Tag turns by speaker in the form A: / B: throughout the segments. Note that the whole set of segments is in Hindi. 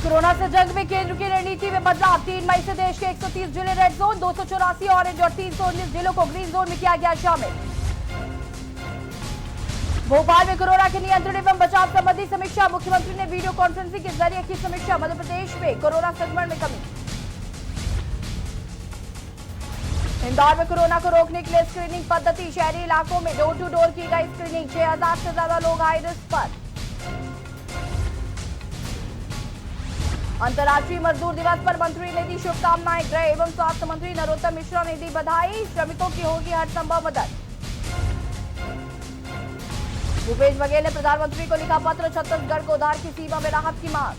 A: कोरोना से जंग में केंद्र की रणनीति में बदलाव। 3 मई से देश के 130 जिले रेड जोन, 284 ऑरेंज और 319 जिलों को ग्रीन जोन में किया गया शामिल। भोपाल में कोरोना के नियंत्रण एवं बचाव संबंधी समीक्षा। मुख्यमंत्री ने वीडियो कॉन्फ्रेंसिंग के जरिए की समीक्षा। मध्य प्रदेश में कोरोना संक्रमण में कमी। इंदौर में कोरोना को रोकने के लिए स्क्रीनिंग पद्धति। शहरी इलाकों में डोर टू डोर की गई स्क्रीनिंग। 6000 से ज्यादा लोग हाई रिस्क पर। अंतर्राष्ट्रीय मजदूर दिवस पर मंत्री ने दी शुभकामनाएं। गृह एवं स्वास्थ्य मंत्री नरोत्तम मिश्रा ने दी बधाई। श्रमिकों की होगी हर संभव मदद। भूपेश बघेल ने प्रधानमंत्री को लिखा पत्र। छत्तीसगढ़ को उधार की सीमा में राहत की मांग।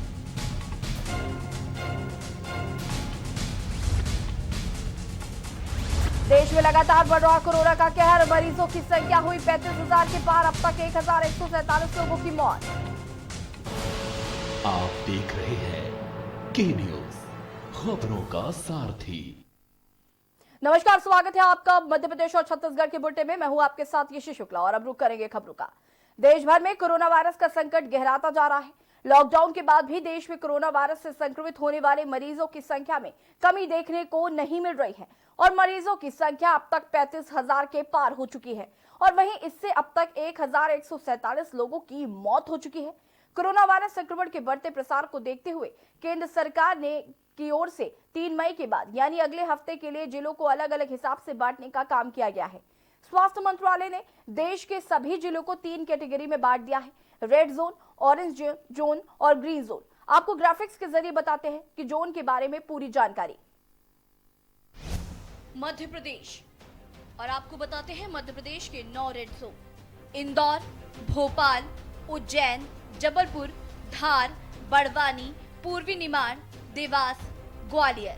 A: देश में लगातार बढ़ रहा कोरोना का कहर। मरीजों की संख्या हुई 35,000 के पार। अब तक 1,147 लोगों की मौत।
B: आप देख रहे हैं के न्यूज, खबरों का सारथी।
A: नमस्कार, स्वागत है आपका मध्य प्रदेश और छत्तीसगढ़ के बुलेटिन में। मैं हूं आपके साथ यशी शुक्ला और अब रुक करेंगे खबरों का। देश भर में कोरोना वायरस का संकट गहराता जा रहा है। लॉकडाउन के बाद भी देश में कोरोना वायरस से संक्रमित होने वाले मरीजों की संख्या में कमी देखने को नहीं मिल रही है और मरीजों की संख्या अब तक 35,000 के पार हो चुकी है और वहीं इससे अब तक 1,147 लोगों की मौत हो चुकी है। कोरोना वायरस संक्रमण के बढ़ते प्रसार को देखते हुए केंद्र सरकार ने की ओर से 3 मई के बाद यानी अगले हफ्ते के लिए जिलों को अलग अलग हिसाब से बांटने का काम किया गया है। स्वास्थ्य मंत्रालय ने देश के सभी जिलों को 3 कैटेगरी में बांट दिया है, रेड जोन, ऑरेंज जोन और ग्रीन जोन। आपको ग्राफिक्स के जरिए बताते हैं कि जोन के बारे में पूरी जानकारी। मध्य प्रदेश, और आपको बताते हैं मध्य प्रदेश के 9 रेड जोन: इंदौर, भोपाल, उज्जैन, जबलपुर, धार, बड़वानी, पूर्वी निमाड़, देवास, ग्वालियर।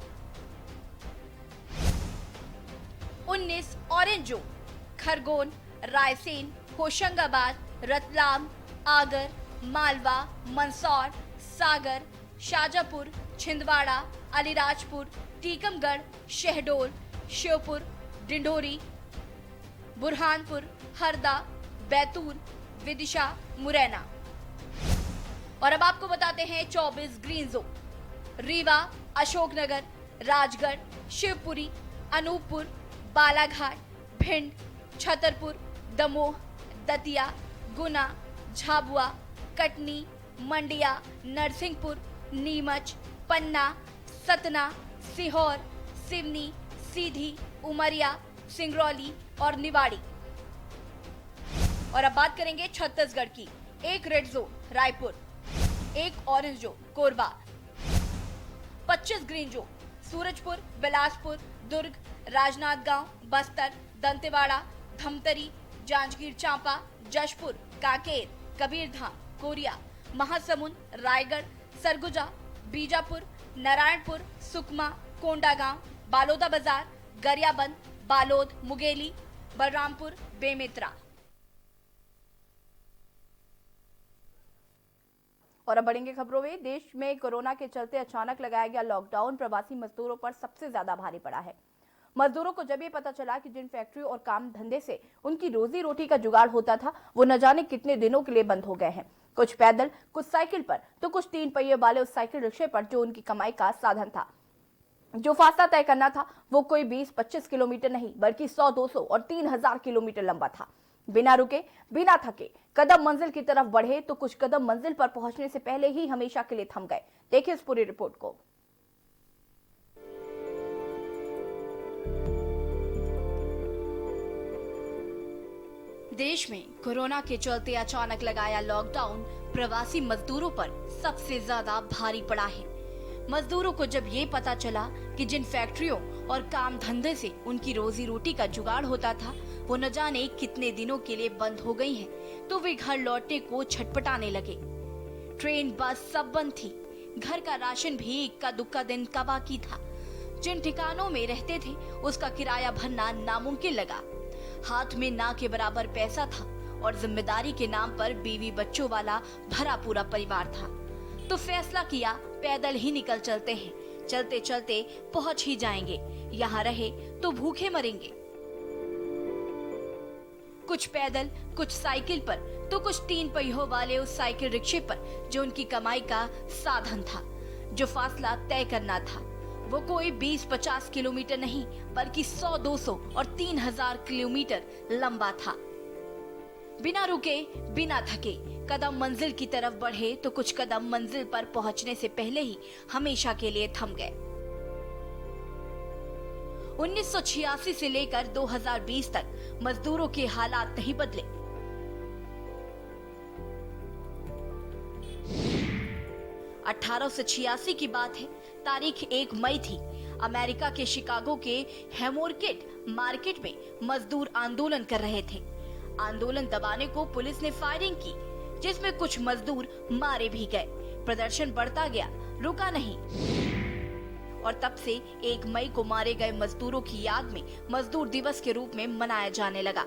A: 19 ऑरेंज जोन: खरगोन, रायसेन, होशंगाबाद, रतलाम, आगर, मालवा, मंदसौर, सागर, शाजापुर, छिंदवाड़ा, अलीराजपुर, टीकमगढ़, शहडोल, श्योपुर, डिंडोरी, बुरहानपुर, हरदा, बैतूल, विदिशा, मुरैना। और अब आपको बताते हैं 24 ग्रीन जोन: रीवा, अशोकनगर, राजगढ़, शिवपुरी, अनूपपुर, बालाघाट, भिंड, छतरपुर, दमोह, दतिया, गुना, झाबुआ, कटनी, मंडिया, नरसिंहपुर, नीमच, पन्ना, सतना, सीहोर, सिवनी, सीधी, उमरिया, सिंगरौली और निवाड़ी। और अब बात करेंगे छत्तीसगढ़ की। 1 red zone Raipur, 1 orange zone Korba, 25 green zone Surajpur, Bilaspur, Durg, Rajnandgaon, Bastar, Dantewada, Dhamtari, Janjgir Champa, Jashpur, Kanker, Kabirdham, Korea, Mahasamund, Raigarh, Surguja, Bijapur, Narayanpur, Sukma, Kondagaon, Baloda Bazar, Gariaband, Balod, मुगेली, बलरामपुर, बेमेतरा। और अब बढ़ेंगे खबरों में। देश में कोरोना के चलते अचानक लगाया गया लॉकडाउन प्रवासी मजदूरों पर सबसे ज्यादा भारी पड़ा है। मजदूरों को जब ये पता चला कि जिन फैक्ट्री और काम धंधे से उनकी रोजी रोटी का जुगाड़ होता था वो न जाने कितने दिनों के लिए बंद हो गए हैं। कुछ पैदल, कुछ साइकिल पर तो कुछ 3 पहिए वाले उस साइकिल रिक्शे पर जो उनकी कमाई का साधन था। जो फासला तय करना था वो कोई 20-25 किलोमीटर नहीं बल्कि 100-200 और 3,000 किलोमीटर लंबा था। बिना रुके, बिना थके कदम मंजिल की तरफ बढ़े तो कुछ कदम मंजिल पर पहुंचने से पहले ही हमेशा के लिए थम गए। देखिए इस पूरी रिपोर्ट को। देश में कोरोना के चलते अचानक लगाया लॉकडाउन प्रवासी मजदूरों पर सबसे ज्यादा भारी पड़ा है। मजदूरों को जब ये पता चला कि जिन फैक्ट्रियों और काम धंधे से उनकी रोजी रोटी का जुगाड़ होता था वो न जाने कितने दिनों के लिए बंद हो गई हैं, तो वे घर लौटने को छटपटाने लगे। ट्रेन, बस सब बंद थी। घर का राशन भी इक्का दुक्का दिन का बाकी था। जिन ठिकानों में रहते थे उसका किराया भरना नामुमकिन लगा। हाथ में ना के बराबर पैसा था और जिम्मेदारी के नाम पर बीवी बच्चों वाला भरा पूरा परिवार था। तो फैसला किया पैदल ही निकल चलते हैं, चलते चलते पहुंच ही जाएंगे, यहाँ रहे तो भूखे मरेंगे। कुछ पैदल, कुछ साइकिल पर तो कुछ 3 पहियों वाले उस साइकिल रिक्शे पर जो उनकी कमाई का साधन था। जो फासला तय करना था वो कोई 20-50 किलोमीटर नहीं बल्कि 100-200 और 3000 किलोमीटर लंबा था। बिना रुके बिना थके कदम मंजिल की तरफ बढ़े तो कुछ कदम मंजिल पर पहुंचने से पहले ही हमेशा के लिए थम गए। 1986 से लेकर 2020 तक मजदूरों के हालात नहीं बदले। 1886 की बात है, तारीख 1 मई थी। अमेरिका के शिकागो के हैमोर्केट मार्केट में मजदूर आंदोलन कर रहे थे। आंदोलन दबाने को पुलिस ने फायरिंग की, जिसमें कुछ मजदूर मारे भी गए। प्रदर्शन बढ़ता गया, रुका नहीं और तब से 1 मई को मारे गए मजदूरों की याद में मजदूर दिवस के रूप में मनाया जाने लगा।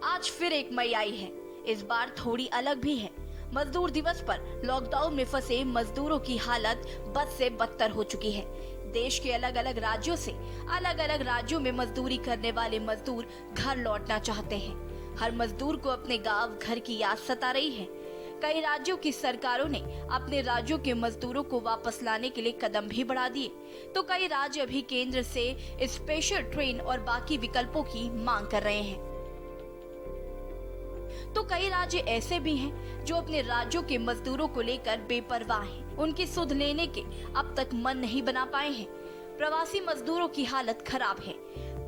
A: आज फिर 1 मई आई है, इस बार थोड़ी अलग भी है। मजदूर दिवस पर लॉकडाउन में फंसे मजदूरों की हालत बद से बदतर हो चुकी है। देश के अलग अलग राज्यों से अलग अलग राज्यों में मजदूरी करने वाले मजदूर घर लौटना चाहते हैं। हर मजदूर को अपने गांव घर की याद सता रही है। कई राज्यों की सरकारों ने अपने राज्यों के मजदूरों को वापस लाने के लिए कदम भी बढ़ा दिए, तो कई राज्य अभी केंद्र से स्पेशल ट्रेन और बाकी विकल्पों की मांग कर रहे हैं। तो कई राज्य ऐसे भी हैं जो अपने राज्यों के मजदूरों को लेकर बेपरवाह हैं। उनकी सुध लेने के अब तक मन नहीं बना पाए हैं। प्रवासी मजदूरों की हालत खराब है।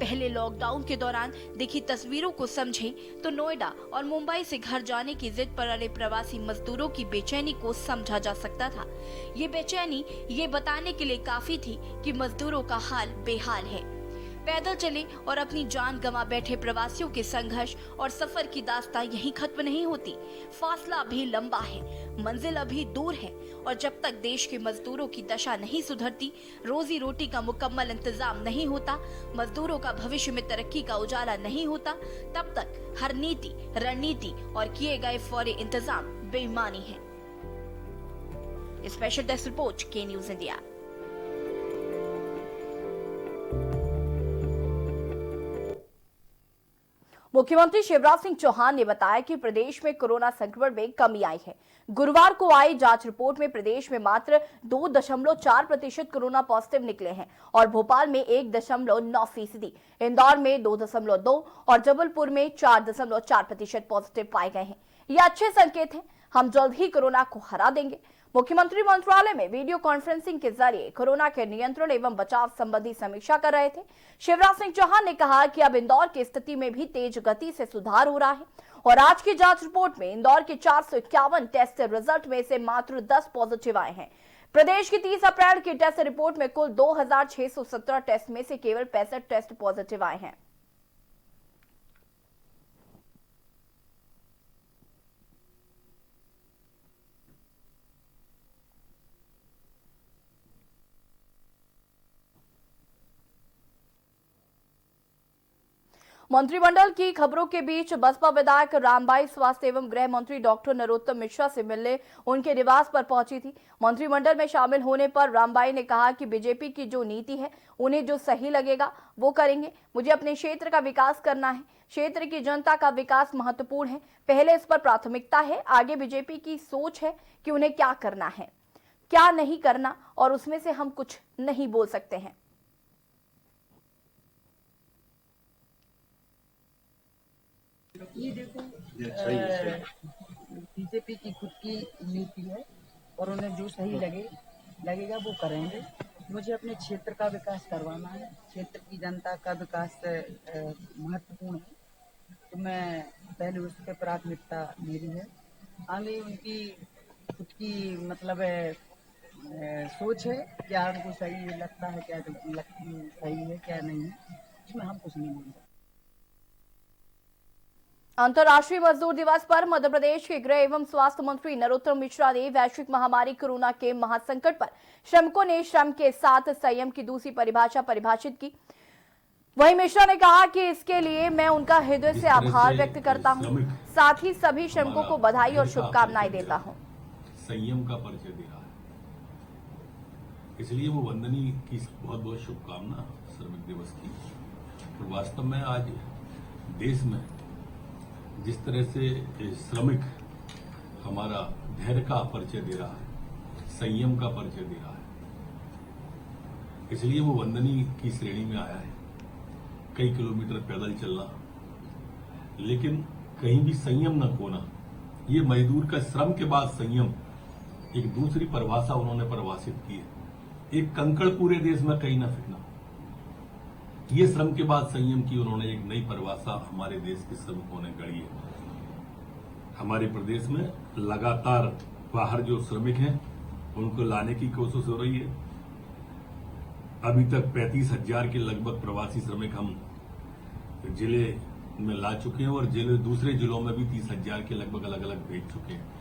A: पहले लॉकडाउन के दौरान दिखी तस्वीरों को समझें तो नोएडा और मुंबई से घर जाने की जिद पर अड़े प्रवासी मजदूरों की बेचैनी को समझा जा सकता था। ये बेचैनी ये बताने के लिए काफी थी कि मजदूरों का हाल बेहाल है। पैदल चले और अपनी जान गंवा बैठे प्रवासियों के संघर्ष और सफर की दास्तां यहीं खत्म नहीं होती। फासला अभी लंबा है, मंजिल अभी दूर है और जब तक देश के मजदूरों की दशा नहीं सुधरती, रोजी रोटी का मुकम्मल इंतजाम नहीं होता, मजदूरों का भविष्य में तरक्की का उजाला नहीं होता, तब तक हर नीति, रणनीति और किए गए फौरी इंतजाम बेईमानी है। स्पेशल डेस्क रिपोर्ट, के न्यूज इंडिया। मुख्यमंत्री शिवराज सिंह चौहान ने बताया कि प्रदेश में कोरोना संक्रमण में कमी आई है। गुरुवार को आई जांच रिपोर्ट में प्रदेश में मात्र 2.4% कोरोना पॉजिटिव निकले हैं और भोपाल में 1.9%, इंदौर में 2.2% और जबलपुर में 4.4% पॉजिटिव पाए गए हैं। ये अच्छे संकेत हैं। हम जल्द ही कोरोना को हरा देंगे। मुख्यमंत्री मंत्रालय में वीडियो कॉन्फ्रेंसिंग के जरिए कोरोना के नियंत्रण एवं बचाव संबंधी समीक्षा कर रहे थे। शिवराज सिंह चौहान ने कहा कि अब इंदौर की स्थिति में भी तेज गति से सुधार हो रहा है और आज की जांच रिपोर्ट में इंदौर के 451 टेस्ट रिजल्ट में से मात्र 10 पॉजिटिव आए हैं। प्रदेश की 30 अप्रैल की टेस्ट रिपोर्ट में कुल 2617 टेस्ट में से केवल 65 टेस्ट पॉजिटिव आए हैं। मंत्रिमंडल की खबरों के बीच बसपा विधायक रामबाई स्वास्थ्य एवं गृह मंत्री डॉक्टर नरोत्तम मिश्रा से मिलने उनके निवास पर पहुंची थी। मंत्रिमंडल में शामिल होने पर रामबाई ने कहा कि बीजेपी की जो नीति है उन्हें जो सही लगेगा वो करेंगे। मुझे अपने क्षेत्र का विकास करना है, क्षेत्र की जनता का विकास महत्वपूर्ण है, पहले इस पर प्राथमिकता है। आगे बीजेपी की सोच है कि उन्हें क्या करना है, क्या नहीं करना और उसमें से हम कुछ नहीं बोल सकते हैं।
C: ये देखो, बीजेपी की खुद की नीति है और उन्हें जो सही लगेगा वो करेंगे। मुझे अपने क्षेत्र का विकास करवाना है, क्षेत्र की जनता का विकास महत्वपूर्ण है, तो मैं पहले उस पर प्राथमिकता मेरी है। आगे उनकी खुद की मतलब सोच है, क्या उनको सही लगता है, क्या सही है क्या नहीं है, उसमें हम कुछ नहीं बोल सकते।
A: अंतर्राष्ट्रीय मजदूर दिवस पर मध्य प्रदेश के गृह एवं स्वास्थ्य मंत्री नरोत्तम मिश्रा ने वैश्विक महामारी कोरोना के महासंकट पर श्रमिकों ने श्रम के साथ संयम की दूसरी परिभाषा परिभाषित की। वहीं मिश्रा ने कहा कि इसके लिए मैं उनका हृदय से आभार व्यक्त करता हूं, साथ ही सभी श्रमिकों को बधाई और शुभकामनाएं देता हूं।
D: संयम का परिचय दे रहा है, इसलिए वो वंदनीय की बहुत बहुत शुभकामना श्रमिक दिवस की। और वास्तव में आज देश में जिस तरह से श्रमिक हमारा धैर्य का परिचय दे रहा है, संयम का परिचय दे रहा है। इसलिए वो वंदनीय की श्रेणी में आया है। कई किलोमीटर पैदल चलना, लेकिन कहीं भी संयम न खोना, ये मजदूर का श्रम के बाद संयम एक दूसरी परिभाषा उन्होंने परिभाषित की है। एक कंकड़ पूरे देश में कहीं न फेंकना, ये श्रम के बाद संयम की उन्होंने एक नई परिभाषा हमारे देश के श्रमिकों ने गढ़ी है। हमारे प्रदेश में लगातार बाहर जो श्रमिक हैं उनको लाने की कोशिश हो रही है। अभी तक 35,000 के लगभग प्रवासी श्रमिक हम जिले में ला चुके हैं और दूसरे जिलों में भी 30,000 के लगभग अलग अलग भेज चुके हैं।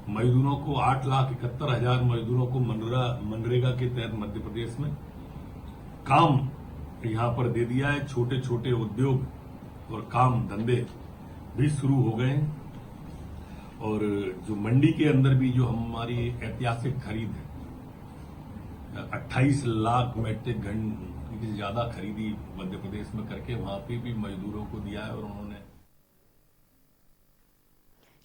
D: मजदूरों को 8,71,000 मजदूरों को मनरेगा के तहत मध्य प्रदेश में काम यहां पर दे दिया है। छोटे छोटे उद्योग और काम धंधे भी शुरू हो गए हैं। और जो मंडी के अंदर भी जो हमारी ऐतिहासिक खरीद है, 28 लाख मेट्रिक टन की ज्यादा खरीदी मध्य प्रदेश में करके वहां पे भी मजदूरों को दिया है। और उन्होंने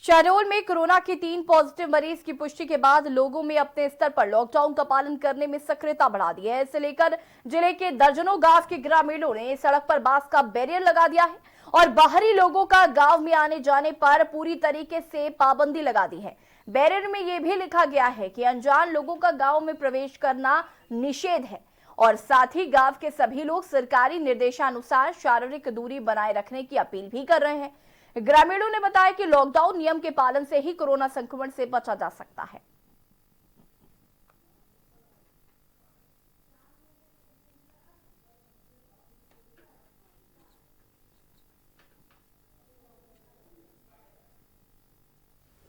A: शहडोल में कोरोना के 3 पॉजिटिव मरीज की पुष्टि के बाद लोगों में अपने स्तर पर लॉकडाउन का पालन करने में सक्रियता बढ़ा दी है। इसे लेकर जिले के दर्जनों गांव के ग्रामीणों ने सड़क पर बांस का बैरियर लगा दिया है और बाहरी लोगों का गांव में आने जाने पर पूरी तरीके से पाबंदी लगा दी है। बैरियर में यह भी लिखा गया है कि अनजान लोगों का गांव में प्रवेश करना निषेध है और साथ ही गांव के सभी लोग सरकारी निर्देशानुसार शारीरिक दूरी बनाए रखने की अपील भी कर रहे हैं। ग्रामीणों ने बताया कि लॉकडाउन नियम के पालन से ही कोरोना संक्रमण से बचा जा सकता है।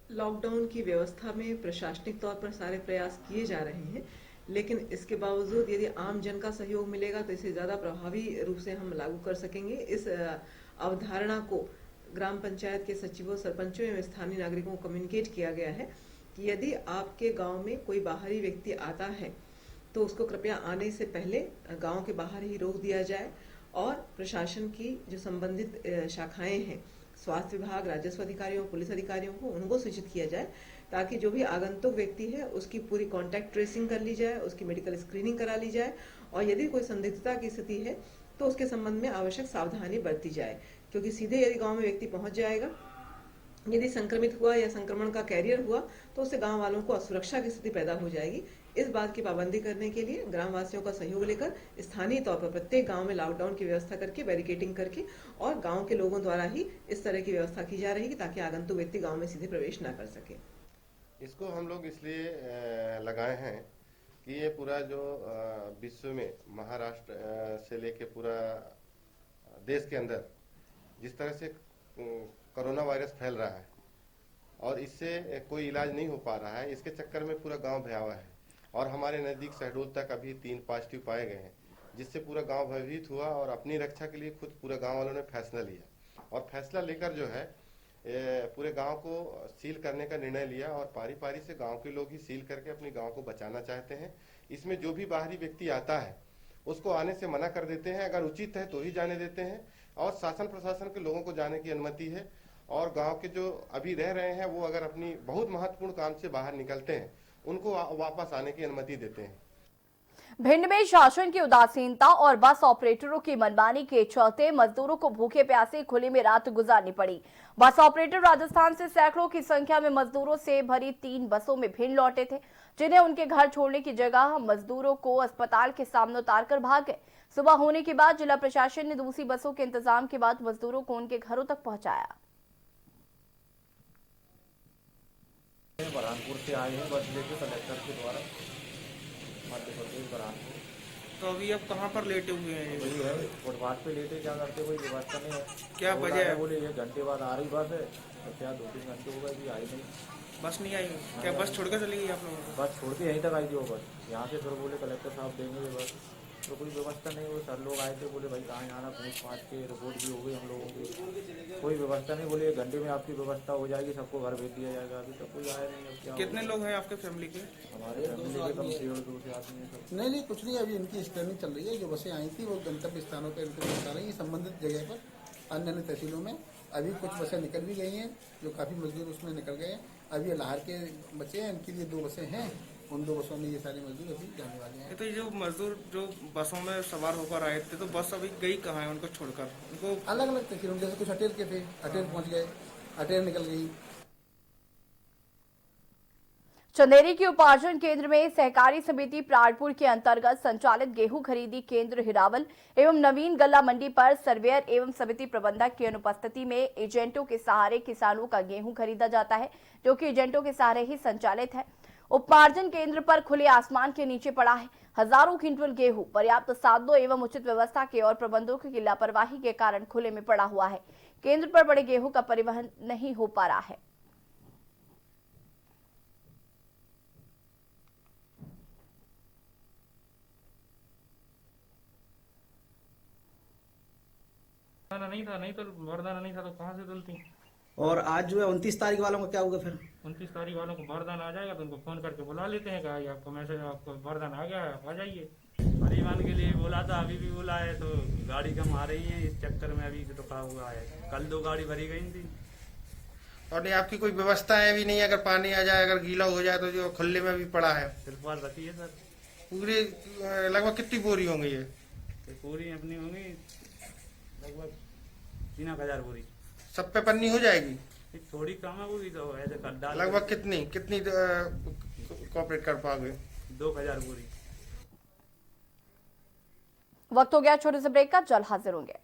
E: लॉकडाउन की व्यवस्था में प्रशासनिक तौर पर सारे प्रयास किए जा रहे हैं, लेकिन इसके बावजूद यदि आम जन का सहयोग मिलेगा तो इसे ज्यादा प्रभावी रूप से हम लागू कर सकेंगे। इस अवधारणा को ग्राम पंचायत के सचिवों, सरपंचों एवं स्थानीय नागरिकों को कम्युनिकेट किया गया है कि यदि आपके गांव में कोई बाहरी व्यक्ति आता है तो उसको कृपया आने से पहले गांव के बाहर ही रोक दिया जाए और प्रशासन की जो संबंधित शाखाएं हैं, स्वास्थ्य विभाग, राजस्व अधिकारियों, पुलिस अधिकारियों को उनको सूचित किया जाए ताकि जो भी आगंतुक व्यक्ति है उसकी पूरी कॉन्टैक्ट ट्रेसिंग कर ली जाए, उसकी मेडिकल स्क्रीनिंग करा ली जाए और यदि कोई संदिग्धता की स्थिति है तो उसके संबंध में आवश्यक सावधानी बरती जाए। क्योंकि सीधे यदि गांव में व्यक्ति पहुंच जाएगा, यदि संक्रमित हुआ या संक्रमण का कैरियर हुआ तो उससे गांव वालों को असुरक्षा की स्थिति पैदा हो जाएगी। इस बात की पाबंदी करने के लिए ग्रामवासियों का सहयोग लेकर स्थानीय तौर पर प्रत्येक गांव में लॉकडाउन की व्यवस्था करके, बैरिकेडिंग करके और गांव के लोगों द्वारा ही इस तरह की व्यवस्था की जा रही है ताकि आगंतुक व्यक्ति गांव में सीधे प्रवेश न कर सके।
F: इसको हम लोग इसलिए लगाए हैं कि ये पूरा जो विश्व में महाराष्ट्र से लेके पूरा देश के अंदर जिस तरह से कोरोना वायरस फैल रहा है और इससे कोई इलाज नहीं हो पा रहा है, इसके चक्कर में पूरा गांव भयावह है। और हमारे नज़दीक शहडोल तक अभी 3 पॉजिटिव पाए गए हैं, जिससे पूरा गांव भयभीत हुआ और अपनी रक्षा के लिए खुद पूरे गांव वालों ने फैसला लिया और फैसला लेकर जो है पूरे गांव को सील करने का निर्णय लिया और पारी पारी से गांव के लोग ही सील करके अपने गांव को बचाना चाहते हैं। इसमें जो भी बाहरी व्यक्ति आता है उसको आने से मना कर देते हैं, अगर उचित है तो ही जाने देते हैं और शासन प्रशासन के लोगों को जाने की अनुमति है। और गांव के जो अभी रह रहे हैं वो अगर अपनी बहुत महत्वपूर्ण काम से बाहर निकलते हैं उनको वापस आने की अनुमति देते हैं।
A: भिंड में शासन की उदासीनता और बस ऑपरेटरों की मनमानी के चलते मजदूरों को भूखे प्यासे खुले में रात गुजारनी पड़ी। बस ऑपरेटर राजस्थान से सैकड़ों की संख्या में मजदूरों से भरी 3 बसों में भिंड लौटे थे, जिन्हें उनके घर छोड़ने की जगह मजदूरों को अस्पताल के सामने उतारकर भाग गए। सुबह होने के बाद जिला प्रशासन ने दूसरी बसों के इंतजाम के बाद मजदूरों को उनके घरों तक पहुंचाया।
G: बरहानपुर से आए हैं बस लेके कलेक्टर के द्वारा मध्य प्रदेश बरहानपुर।
H: तो अभी अब कहाँ पर लेटे हुए हैं?
G: वही है फुटपाथ पे लेटे, क्या करते कोई व्यवस्था नहीं है।
H: क्या वजह है?
G: बोले 1 घंटे बाद आ रही बस है, तो क्या 2-3 घंटे हो गए भी आई नहीं,
H: बस नहीं आई? क्या बस छोड़कर चली गई आप लोगों को?
G: बस छोड़ के यहीं तक आई थी वो बस। यहाँ से फिर बोले कलेक्टर साहब देंगे बस, तो कोई व्यवस्था नहीं। वो सर लोग आए थे, बोले भाई कहाँ जाना, पूछ पाछ के रिपोर्ट भी हो गई हम लोगों की, कोई व्यवस्था नहीं। बोले 1 घंटे में आपकी व्यवस्था हो जाएगी, सबको घर भेज दिया जाएगा। अभी तक कोई आया नहीं। अब क्या
H: कितने लोग हैं आपके फैमिली के?
G: हमारे फैमिली के कम से 1-2 से आदमी है सब।
I: नहीं कुछ नहीं, अभी इनकी स्टैंडिंग चल रही है। जो बसें आई थी वो गंतव्य स्थानों पर इनको पहुंचा रही है संबंधित जगह पर। अन्य तहसीलों में अभी कुछ बसें निकल भी गई हैं, जो काफ़ी मजदूर उसमें निकल गए हैं। अब ये लाहौर के बच्चे हैं, इनके लिए 2 बसें हैं, उन 2 बसों में ये सारे मजदूर अभी जाने वाले हैं।
H: ये तो जो मजदूर जो बसों में सवार होकर आए थे, तो बस अभी गई कहाँ है उनको छोड़कर? उनको
I: अलग अलग थे, फिर जैसे कुछ अटेर के थे, अटेर पहुंच गए, अटेर निकल गई।
A: चंदेरी के उपार्जन केंद्र में सहकारी समिति प्राणपुर के अंतर्गत संचालित गेहूं खरीदी केंद्र हिरावल एवं नवीन गल्ला मंडी पर सर्वेयर एवं समिति प्रबंधक की अनुपस्थिति में एजेंटों के सहारे किसानों का गेहूं खरीदा जाता है, जो कि एजेंटों के सहारे ही संचालित है। उपार्जन केंद्र पर खुले आसमान के नीचे पड़ा है। हजारों क्विंटल गेहूं पर्याप्त साधनों एवं उचित व्यवस्था के और प्रबंधकों की लापरवाही के कारण खुले में पड़ा हुआ है। केंद्र पर बड़े गेहूं का परिवहन नहीं हो पा रहा है।
G: नहीं तो वरदाना नहीं था तो कहाँ से डलती।
J: और आज जो है 29 तारीख वालों का क्या होगा फिर?
G: 29 तारीख वालों को वरदान आ जाएगा तो उनको फोन करके बुला लेते हैं, कहा आपको मैसेज, आपको वरदान आ गया, आप आ जाइए। परिवहन के लिए बोला था, अभी भी बोला है, तो गाड़ी कम आ रही है, इस चक्कर में अभी रुका हुआ है। कल 2 गाड़ी भरी गई थी।
H: और नहीं आपकी कोई व्यवस्था है भी नहीं, अगर पानी आ जाए, अगर गीला हो जाए तो जो खुले में भी पड़ा है।
G: तिरपाल रखी है सर।
H: पूरी लगभग कितनी बोरी होंगी ये?
G: तो पूरी अपनी होंगी लगभग 3,000 बोरी।
H: सब पे पन्नी हो जाएगी?
G: थोड़ी कम है, वो भी तो ऐसे कर डाल।
H: लगभग कितनी कॉपरेट कर पाओगे?
G: 2,000 बोरी।
A: वक्त हो गया छोटे से ब्रेक का, जल्द हाजिर होंगे।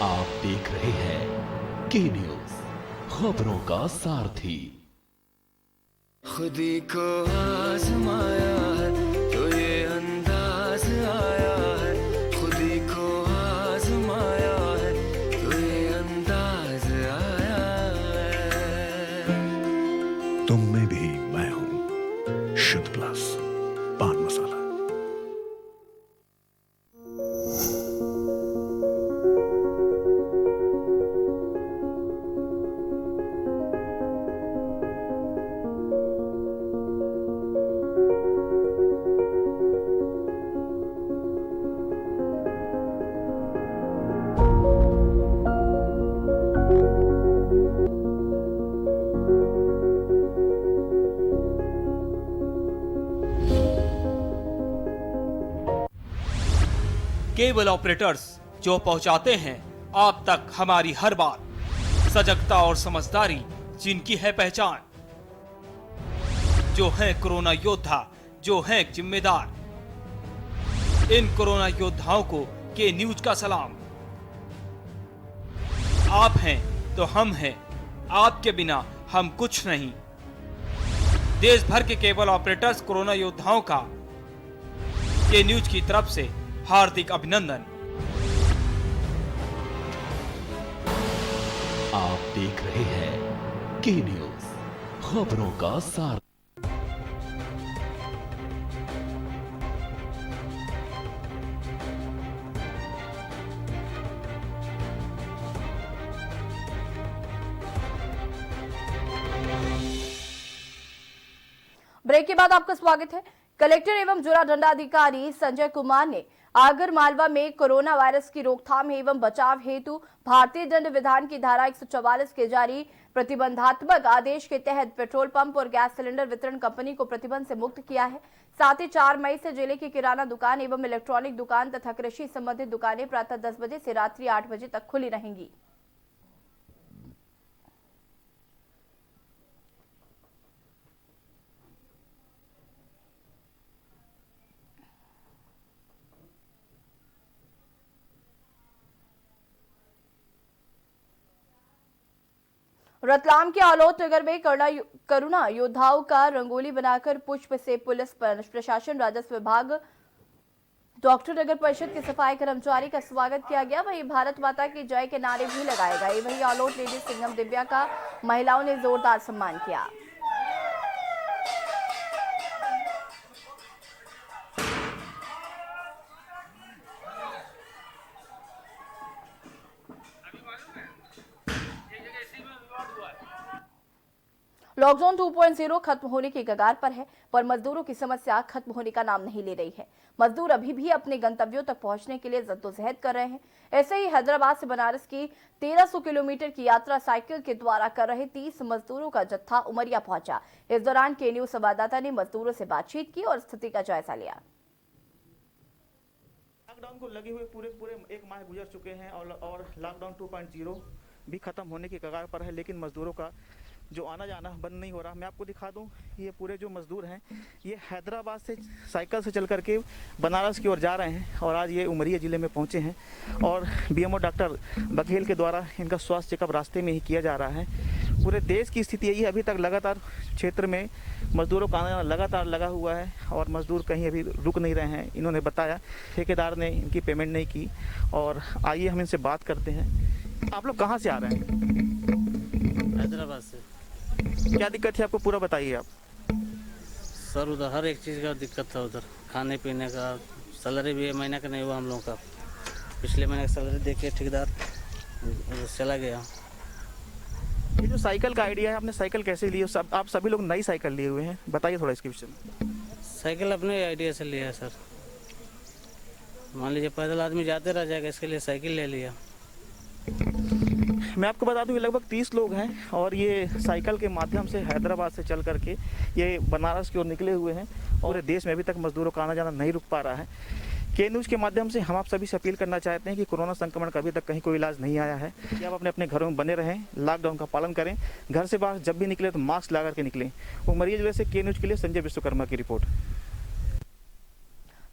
B: आप देख रहे हैं के न्यूज, खबरों का सारथी।
K: खुदी को आजमाया है तो ये अंदाज आया है, खुदी को आजमाया है तो ये अंदाज आया है।
L: तुम में भी मैं हूं, शुद्ध प्लस पान मसाला।
M: केबल ऑपरेटर्स जो पहुंचाते हैं आप तक हमारी हर बात, सजगता और समझदारी जिनकी है पहचान, जो है कोरोना योद्धा, जो है जिम्मेदार। इन कोरोना योद्धाओं को के न्यूज का सलाम। आप हैं तो हम हैं, आपके बिना हम कुछ नहीं। देश भर के केबल ऑपरेटर्स कोरोना योद्धाओं का के न्यूज की तरफ से हार्दिक अभिनंदन।
B: आप देख रहे हैं के न्यूज, खबरों का सार।
A: ब्रेक के बाद आपका स्वागत है। कलेक्टर एवं जिला दंडाधिकारी संजय कुमार ने आगर मालवा में कोरोना वायरस की रोकथाम एवं बचाव हेतु भारतीय दंड विधान की धारा 144 के जारी प्रतिबंधात्मक आदेश के तहत पेट्रोल पंप और गैस सिलेंडर वितरण कंपनी को प्रतिबंध से मुक्त किया है। साथ ही 4 मई से जिले की किराना दुकान एवं इलेक्ट्रॉनिक दुकान तथा कृषि संबंधित दुकानें प्रातः 10 बजे से रात्रि 8 बजे तक खुली रहेंगी। रतलाम के आलोट नगर में करुणा योद्धाओं का रंगोली बनाकर पुष्प से पुलिस प्रशासन, राजस्व विभाग, डॉक्टर नगर परिषद के सफाई कर्मचारी का स्वागत किया गया। वहीं भारत माता की जय के नारे भी लगाए गए। वहीं आलोट लेडी सिंघम दिव्या का महिलाओं ने जोरदार सम्मान किया। लॉकडाउन 2.0 खत्म होने की कगार पर है, पर मजदूरों की समस्या खत्म होने का नाम नहीं ले रही है। मजदूर अभी भी अपने गंतव्यों तक पहुंचने के लिए जद्दोजहद कर रहे हैं। ऐसे ही हैदराबाद से बनारस की 1300 किलोमीटर की यात्रा साइकिल के द्वारा कर रहे 30 मजदूरों का जत्था उमरिया पहुंचा। इस दौरान के न्यूज संवाददाता ने मजदूरों से बातचीत की और स्थिति का जायजा लिया।
N: लॉकडाउन को लगे हुए पूरे एक माह गुजर चुके हैं और लॉकडाउन 2.0 भी खत्म होने की कगार पर है, लेकिन मजदूरों का जो आना जाना बंद नहीं हो रहा। मैं आपको दिखा दूं, ये पूरे जो मजदूर हैं ये हैदराबाद से साइकिल से चल करके बनारस की ओर जा रहे हैं और आज ये उमरिया ज़िले में पहुंचे हैं और बीएमओ डॉक्टर बघेल के द्वारा इनका स्वास्थ्य चेकअप रास्ते में ही किया जा रहा है। पूरे देश की स्थिति यही है, अभी तक लगातार क्षेत्र में मजदूरों का आना लगातार लगा हुआ है और मजदूर कहीं अभी रुक नहीं रहे हैं। इन्होंने बताया ठेकेदार ने इनकी पेमेंट नहीं की और आइए हम इनसे बात करते हैं। आप लोग कहाँ से आ रहे हैं?
O: हैदराबाद से।
N: क्या दिक्कत है आपको, पूरा बताइए आप।
O: सर उधर हर एक चीज़ का दिक्कत था, उधर खाने पीने का, सैलरी भी महीना का नहीं हुआ हम लोगों का। पिछले महीने का सैलरी दे के ठेकेदार उधर चला गया।
N: ये जो साइकिल का आइडिया है, आपने साइकिल कैसे ली? आप सभी लोग नई साइकिल लिए हुए हैं, बताइए थोड़ा इसके विषय में।
O: साइकिल अपने आइडिया से लिया है सर। मान लीजिए पैदल आदमी जाते रह जाएगा, इसके लिए साइकिल ले लिया।
N: मैं आपको बता दूं कि लगभग 30 लोग हैं और ये साइकिल के माध्यम से हैदराबाद से चल करके ये बनारस की ओर निकले हुए हैं और पूरे देश में अभी तक मजदूरों का आना जाना नहीं रुक पा रहा है। के न्यूज़ के माध्यम से हम आप सभी से अपील करना चाहते हैं कि कोरोना संक्रमण का अभी तक कहीं कोई इलाज नहीं आया है कि आप अपने घरों में बने रहें, लॉकडाउन का पालन करें, घर से बाहर जब भी निकले तो मास्क लगा करके निकलें। उमरिया जिले से के न्यूज़ के लिए संजय विश्वकर्मा की रिपोर्ट।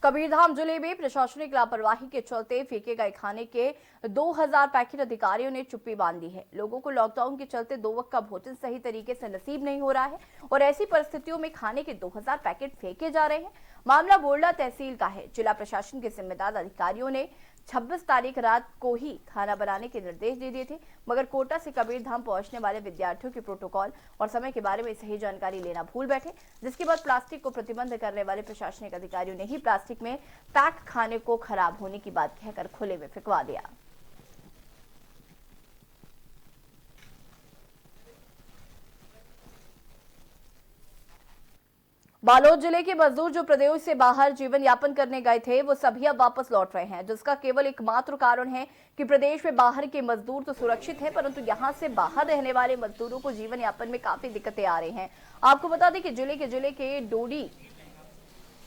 A: कबीरधाम जिले में प्रशासनिक लापरवाही के चलते फेंके गए खाने के 2000 पैकेट अधिकारियों ने चुप्पी बांध दी है। लोगों को लॉकडाउन के चलते 2 वक्त का भोजन सही तरीके से नसीब नहीं हो रहा है और ऐसी परिस्थितियों में खाने के 2000 पैकेट फेंके जा रहे हैं। मामला बोरला तहसील का है। जिला प्रशासन के जिम्मेदार अधिकारियों ने 26 तारीख रात को ही खाना बनाने के निर्देश दे दिए थे, मगर कोटा से कबीरधाम पहुंचने वाले विद्यार्थियों के प्रोटोकॉल और समय के बारे में सही जानकारी लेना भूल बैठे, जिसके बाद प्लास्टिक को प्रतिबंध करने वाले प्रशासनिक अधिकारियों ने ही प्लास्टिक में पैक खाने को खराब होने की बात कहकर खुले में फेंकवा दिया। बालोद जिले के मजदूर जो प्रदेश से बाहर जीवन यापन करने गए थे, वो सभी अब वापस लौट रहे हैं, जिसका केवल एकमात्र कारण है कि प्रदेश में बाहर के मजदूर तो सुरक्षित हैं, परंतु यहां से बाहर रहने वाले मजदूरों को जीवन यापन में काफी दिक्कतें आ रही हैं। आपको बता दें कि जिले के डोडी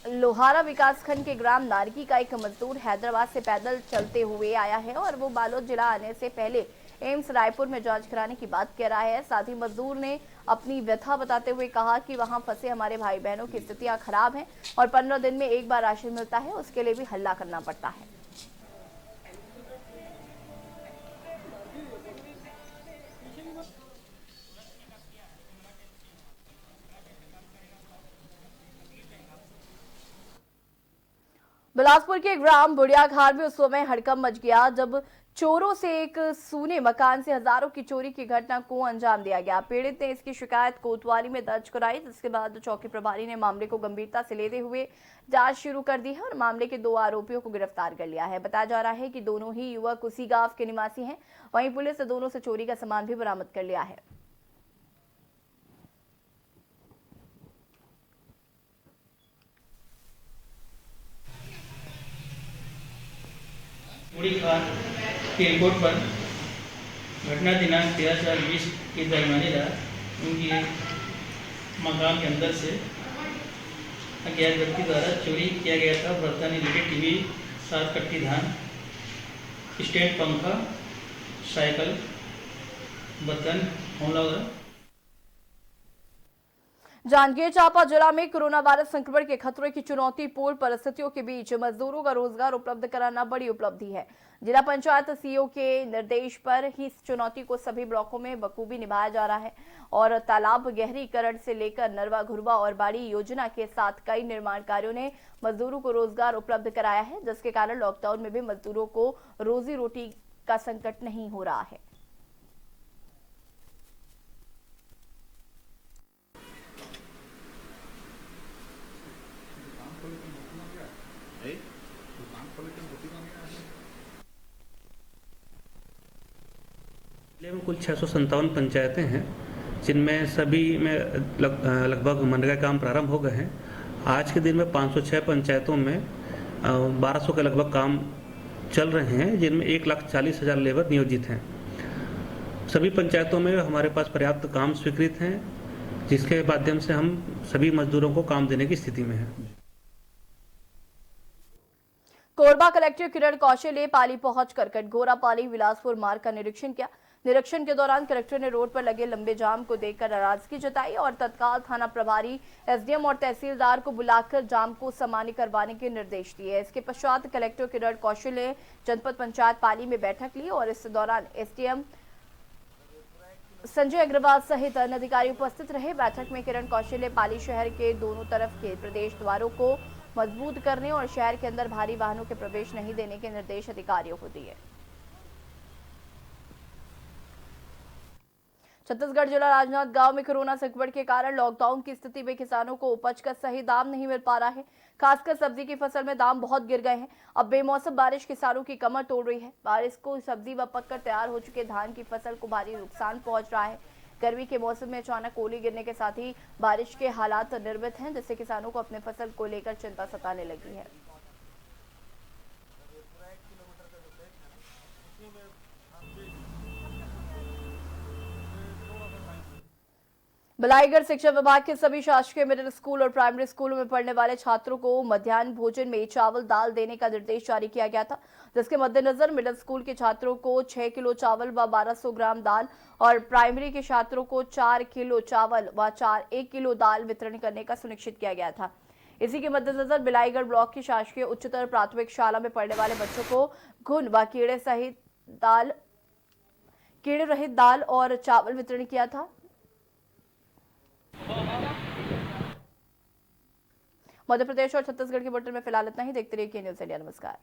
A: लोहारा विकासखंड के ग्राम नारकी का एक मजदूर हैदराबाद से पैदल चलते हुए आया है और वो बालोद जिला आने से पहले एम्स रायपुर में जांच कराने की बात कह रहा है। साथ ही मजदूर ने अपनी व्यथा बताते हुए कहा कि वहां फंसे हमारे भाई बहनों की स्थितियां खराब हैं और 15 दिन में एक बार राशन मिलता है, उसके लिए भी हल्ला करना पड़ता है। बिलासपुर के ग्राम बुढ़ियाघाट में उस समय हड़कंप मच गया जब चोरों से एक सूने मकान से हजारों की चोरी की घटना को अंजाम दिया गया। पीड़ित ने इसकी शिकायत कोतवाली में दर्ज कराई, जिसके बाद चौकी प्रभारी ने मामले को गंभीरता से लेते हुए जांच शुरू कर दी है और मामले के 2 आरोपियों को गिरफ्तार कर लिया है। बताया जा रहा है कि दोनों ही युवक उसी गांव के निवासी हैं। वहीं पुलिस ने दोनों से चोरी का सामान भी बरामद कर लिया है।
P: की रिपोर्ट पर घटना दिनांक 13/4/20 की दरमियानी रात उनकी मकान के अंदर से अज्ञात व्यक्ति द्वारा चोरी किया गया था। बर्तन एलईडी टीवी, 7 कट्टी धान, स्टैंड पंखा, साइकिल, बर्तन होमलॉगर।
A: जांजगीर चांपा जिला में कोरोना वायरस संक्रमण के खतरे की चुनौतीपूर्ण परिस्थितियों के बीच मजदूरों का रोजगार उपलब्ध कराना बड़ी उपलब्धि है। जिला पंचायत सीईओ के निर्देश पर ही इस चुनौती को सभी ब्लॉकों में बखूबी निभाया जा रहा है और तालाब गहरीकरण से लेकर नरवा घुरवा और बाड़ी योजना के साथ कई निर्माण कार्यों ने मजदूरों को रोजगार उपलब्ध कराया है, जिसके कारण लॉकडाउन में भी मजदूरों को रोजी रोटी का संकट नहीं हो रहा है।
P: जिले में कुल 657 पंचायतें हैं।
Q: जिनमें सभी में लगभग मनरेगा काम प्रारंभ हो गए हैं। आज के दिन में 506 पंचायतों में 1200 के लगभग काम चल रहे हैं, जिनमें 1,40,000 लेबर नियोजित हैं। सभी पंचायतों में हमारे पास पर्याप्त काम स्वीकृत हैं, जिसके माध्यम से हम सभी मजदूरों को काम देने की स्थिति में हैं।
A: कोरबा कलेक्टर किरण कौशल ने पाली पहुंचकर कटघोरा पाली बिलासपुर मार्ग का निरीक्षण किया। निरीक्षण के दौरान कलेक्टर ने रोड पर लगे लंबे जाम को देखकर नाराजगी जताई और तत्काल थाना प्रभारी, एसडीएम और तहसीलदार को बुलाकर जाम को सामान्य करवाने के निर्देश दिए। इसके पश्चात कलेक्टर किरण कौशल ने जनपद पंचायत पाली में बैठक ली और इस दौरान एसडीएम संजय अग्रवाल सहित अन्य अधिकारी उपस्थित रहे। बैठक में किरण कौशल ने पाली शहर के दोनों तरफ के प्रदेश द्वारों को मजबूत करने और शहर के अंदर भारी वाहनों के प्रवेश नहीं देने के निर्देश अधिकारियों को दिए। छत्तीसगढ़ जिला राजनांदगांव में कोरोना संकट के कारण लॉकडाउन की स्थिति में किसानों को उपज का सही दाम नहीं मिल पा रहा है। खासकर सब्जी की फसल में दाम बहुत गिर गए हैं। अब बेमौसम बारिश किसानों की कमर तोड़ रही है। बारिश को सब्जी व पककर तैयार हो चुके धान की फसल को भारी नुकसान पहुंच रहा है। गर्मी के मौसम में अचानक ओले गिरने के साथ ही बारिश के हालात निर्मित हैं, जिससे किसानों को अपने फसल को लेकर चिंता सताने लगी है। बिलाईगढ़ शिक्षा विभाग के सभी शासकीय मिडिल स्कूल और प्राइमरी स्कूलों में पढ़ने वाले छात्रों को मध्याह्न भोजन में चावल दाल देने का निर्देश जारी किया गया था, जिसके मद्देनजर मिडिल स्कूल के छात्रों को 6 किलो चावल व 1200 ग्राम दाल और प्राइमरी के छात्रों को 4 किलो चावल व 1 किलो दाल वितरण करने का सुनिश्चित किया गया था। इसी के मद्देनजर बिलाईगढ़ ब्लॉक की शासकीय उच्चतर प्राथमिक शाला में पढ़ने वाले बच्चों को घुन व कीड़े रहित दाल और चावल वितरण किया था। मध्य प्रदेश और छत्तीसगढ़ के बुलेटिन में फिलहाल इतना ही। देखते रहिए के न्यूज़ इंडिया। नमस्कार।